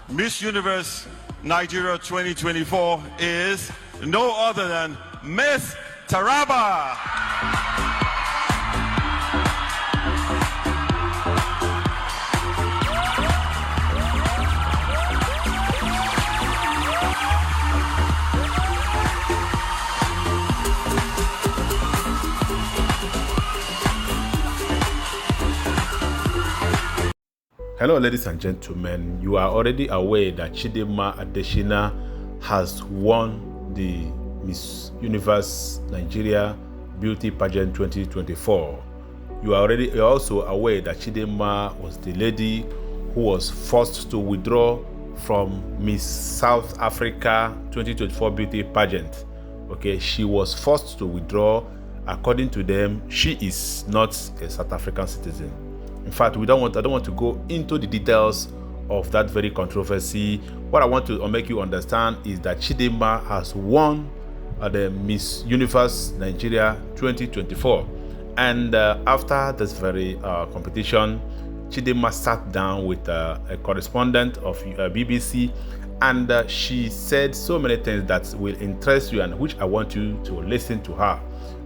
Miss Universe Nigeria 2024 is no other than Miss Taraba. Hello ladies and gentlemen, you are already aware that Chidimma Adetshina has won the Miss Universe Nigeria Beauty Pageant 2024. You are also aware that Chidimma was the lady who was forced to withdraw from Miss South Africa 2024 Beauty Pageant. Okay, she was forced to withdraw. According to them, she is not a South African citizen. In fact, I don't want to go into the details of that very controversy. What I want to make you understand is that Chidimma has won the Miss Universe Nigeria 2024. And after this very competition, Chidimma sat down with a correspondent of BBC, and she said so many things that will interest you and which I want you to listen to her.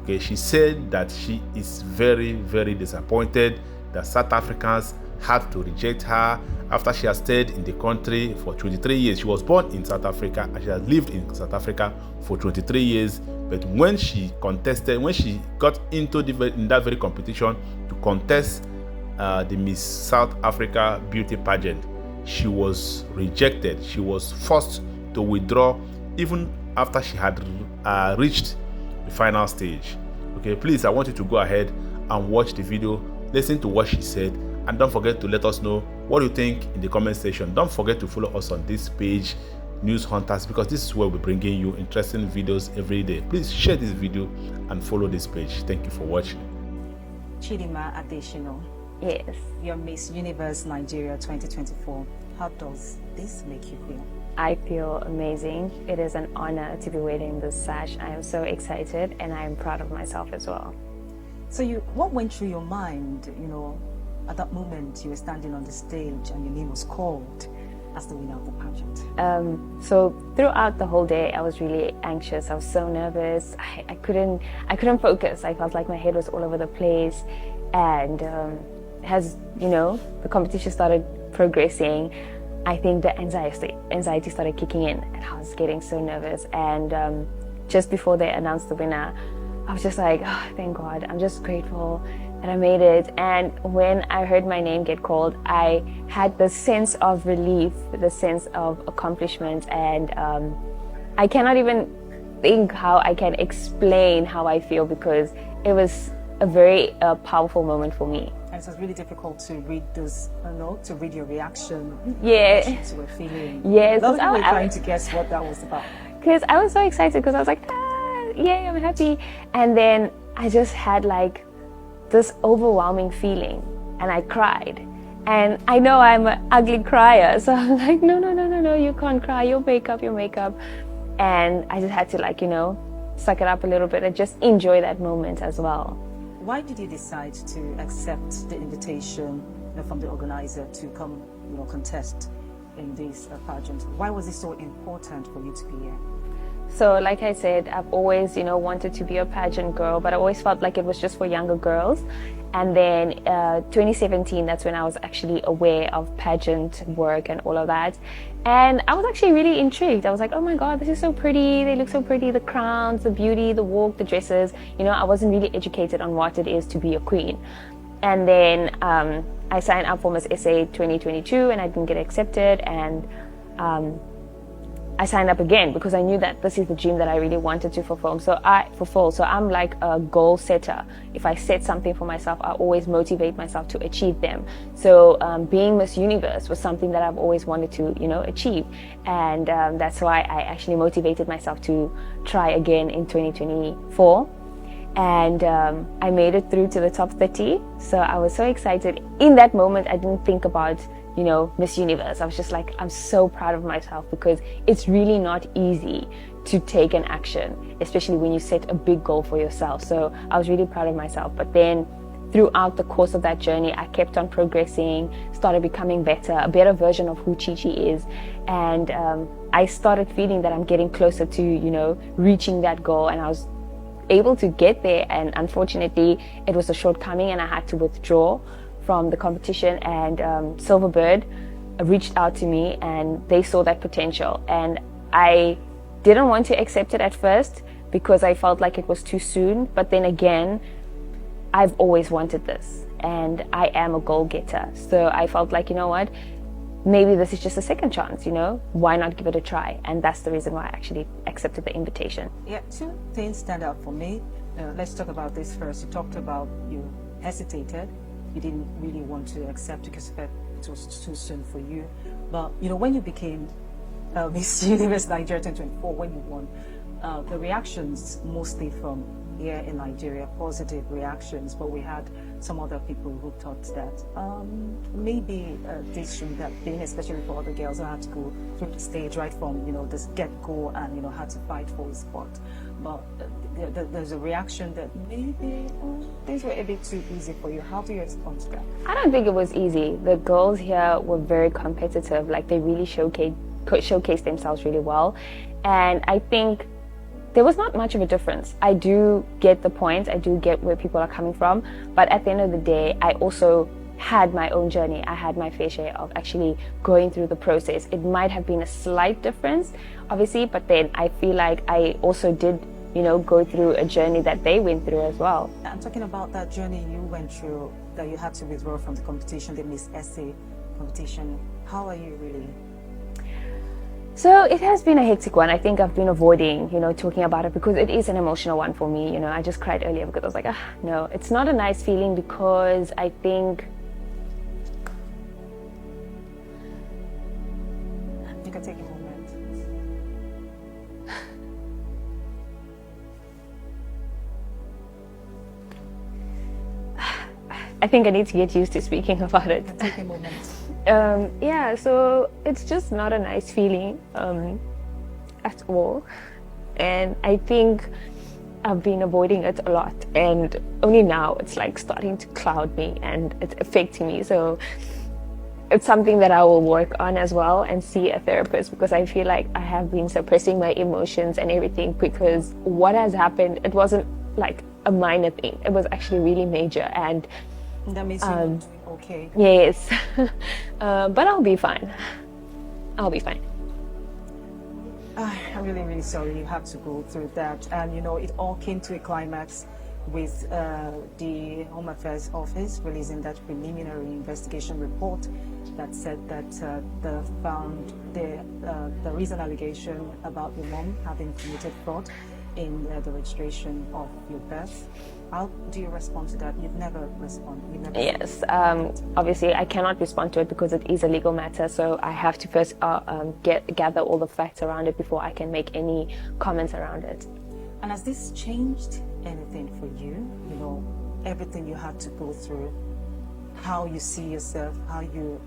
Okay, she said that she is very, very disappointed that South Africans had to reject her after she has stayed in the country for 23 years. She was born in South Africa and she has lived in South Africa for 23 years. But when she contested, when she got into that very competition to contest the Miss South Africa Beauty Pageant, she was rejected. She was forced to withdraw even after she had reached the final stage. Okay, please, I want you to go ahead and watch the video, listen to what she said, and don't forget to let us know what you think in the comment section. Don't forget to follow us on this page, News Hunters, because this is where we're bringing you interesting videos every day. Please share this video and follow this page. Thank you for watching. Chidimma Adetshina. Yes. Your Miss Universe Nigeria 2024. How does this make you feel? I feel amazing. It is an honor to be wearing this sash. I am so excited and I am proud of myself as well. So what went through your mind, at that moment you were standing on the stage and your name was called as the winner of the pageant? So throughout the whole day, I was really anxious. I was so nervous. I couldn't focus. I felt like my head was all over the place. And as the competition started progressing, I think the anxiety started kicking in, and I was getting so nervous. And just before they announced the winner, I was just like, oh, thank God. I'm just grateful that I made it. And when I heard my name get called, I had the sense of relief, the sense of accomplishment. And I cannot even think how I can explain how I feel, because it was a very powerful moment for me. And so it's really difficult to read this, to read your reaction. Yeah. What you were feeling. Yes. A lot of people were trying to guess what that was about. Because I was so excited, because I was like, yay, I'm happy. And then I just had like this overwhelming feeling, and I cried. And I know I'm an ugly crier, so I was like, no, you can't cry, you'll make up. And I just had to suck it up a little bit and just enjoy that moment as well. Why did you decide to accept the invitation from the organizer to come contest in this pageant? Why was it so important for you to be here? So like I said, I've always, wanted to be a pageant girl, but I always felt like it was just for younger girls. And then 2017, that's when I was actually aware of pageant work and all of that. And I was actually really intrigued. I was like, oh my God, this is so pretty. They look so pretty. The crowns, the beauty, the walk, the dresses. I wasn't really educated on what it is to be a queen. And then I signed up for Miss SA 2022 and I didn't get accepted. And I signed up again because I knew that this is the dream that I really wanted to fulfill. So I'm like a goal setter. If I set something for myself, I always motivate myself to achieve them. So being Miss Universe was something that I've always wanted to, achieve. And that's why I actually motivated myself to try again in 2024. And I made it through to the top 30. So I was so excited. In that moment, I didn't think about Miss Universe. I was just like, I'm so proud of myself, because it's really not easy to take an action, especially when you set a big goal for yourself. So I was really proud of myself. But then throughout the course of that journey, I kept on progressing, started becoming better, a better version of who Chi-Chi is. And I started feeling that I'm getting closer to, reaching that goal. And I was able to get there. And unfortunately, it was a shortcoming and I had to withdraw from the competition. And Silverbird reached out to me and they saw that potential. And I didn't want to accept it at first because I felt like it was too soon. But then again, I've always wanted this and I am a goal-getter. So I felt like, you know what, maybe this is just a second chance, why not give it a try? And that's the reason why I actually accepted the invitation. Yeah, two things stand out for me. Let's talk about this first. You talked about you hesitated. You didn't really want to accept because it was too soon for you. But, when you became Miss Universe Nigeria 2024, when you won, the reactions mostly from here in Nigeria, positive reactions, but we had some other people who thought that maybe this shouldn't have been, especially for other girls who had to go through the stage right from this get-go and had to fight for a spot. But there's a reaction that maybe things were a bit too easy for you. How do you respond to that? I don't think it was easy. The girls here were very competitive. Like they really showcased themselves really well, and I think there was not much of a difference. I do get the point, I do get where people are coming from, but at the end of the day, I also had my own journey. I had my fair share of actually going through the process. It might have been a slight difference, obviously, but then I feel like I also did, go through a journey that they went through as well. I'm talking about that journey you went through, that you had to withdraw from the competition, the Miss SA competition. How are you really? So it has been a hectic one. I think I've been avoiding, talking about it because it is an emotional one for me. I just cried earlier because I was like, no, it's not a nice feeling because I think... You can take a moment. I think I need to get used to speaking about it. You can take a moment. Yeah, so it's just not a nice feeling at all, and I think I've been avoiding it a lot, and only now it's like starting to cloud me and it's affecting me. So it's something that I will work on as well and see a therapist, because I feel like I have been suppressing my emotions and everything, because what has happened, it wasn't like a minor thing, it was actually really major. And that means you're not doing okay. Yes. But I'll be fine. I'll be fine. I'm really, really sorry you had to go through that. And, it all came to a climax with the Home Affairs Office releasing that preliminary investigation report that said that there is an allegation about your mom having committed fraud in the registration of your birth. How do you respond to that? You've never responded. Yes, obviously I cannot respond to it because it is a legal matter, so I have to first gather all the facts around it before I can make any comments around it. And has this changed anything for you? Everything you had to go through, how you see yourself, how you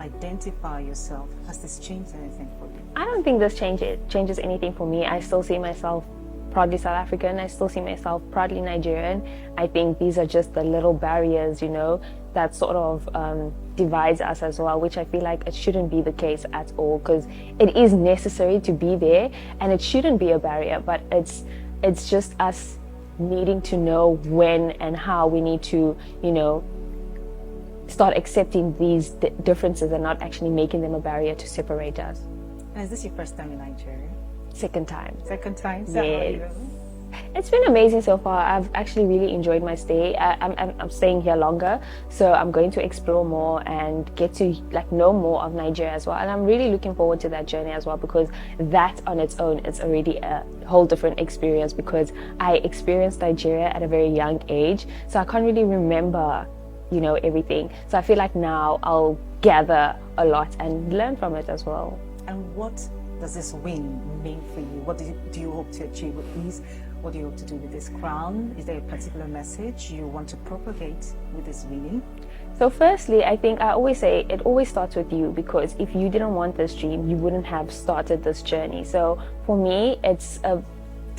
identify yourself, has this changed anything for you? I don't think this changes anything for me. I still see myself proudly South African. I still see myself proudly Nigerian. I think these are just the little barriers, that sort of divides us as well, which I feel like it shouldn't be the case at all, because it is necessary to be there and it shouldn't be a barrier, but it's just us needing to know when and how we need to, start accepting these differences and not actually making them a barrier to separate us. And is this your first time in Nigeria? Second time. Second time? Yes. It's been amazing so far. I've actually really enjoyed my stay. I'm staying here longer, so I'm going to explore more and get to know more of Nigeria as well. And I'm really looking forward to that journey as well, because that on its own is already a whole different experience, because I experienced Nigeria at a very young age, so I can't really remember, everything. So I feel like now I'll gather a lot and learn from it as well. And what does this win mean for you? What do you hope to achieve with these? What do you hope to do with this crown? Is there a particular message you want to propagate with this winning? So firstly, I think I always say it always starts with you, because if you didn't want this dream, you wouldn't have started this journey. So for me, it's a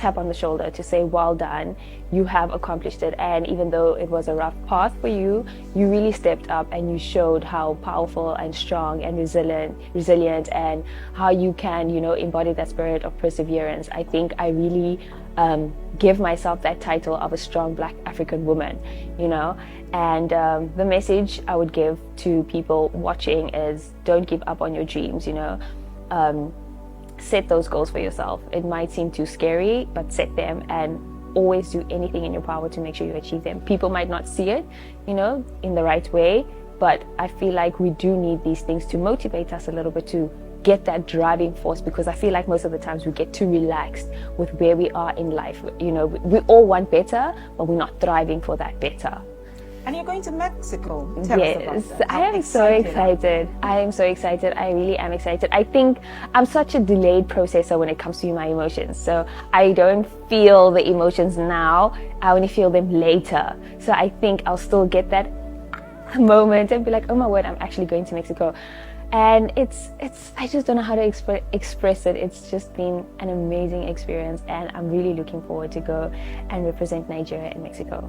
tap on the shoulder to say, well done, you have accomplished it. And even though it was a rough path for you, you really stepped up and you showed how powerful and strong and resilient and how you can, you know, embody that spirit of perseverance. I think I really give myself that title of a strong Black African woman, you know. And the message I would give to people watching is, don't give up on your dreams, you know. Set those goals for yourself. It might seem too scary, but set them, and always do anything in your power to make sure you achieve them. People might not see it, you know, in the right way, but I feel like we do need these things to motivate us a little bit, to get that driving force, because I feel like most of the times we get too relaxed with where we are in life. You know, we all want better, but we're not thriving for that better. And you're going to Mexico. Tell us about that. I am so excited. I am so excited. I really am excited. I think I'm such a delayed processor when it comes to my emotions. So I don't feel the emotions now. I only feel them later. So I think I'll still get that moment and be like, oh my word, I'm actually going to Mexico. And it's I just don't know how to express it. It's just been an amazing experience, and I'm really looking forward to go and represent Nigeria in Mexico.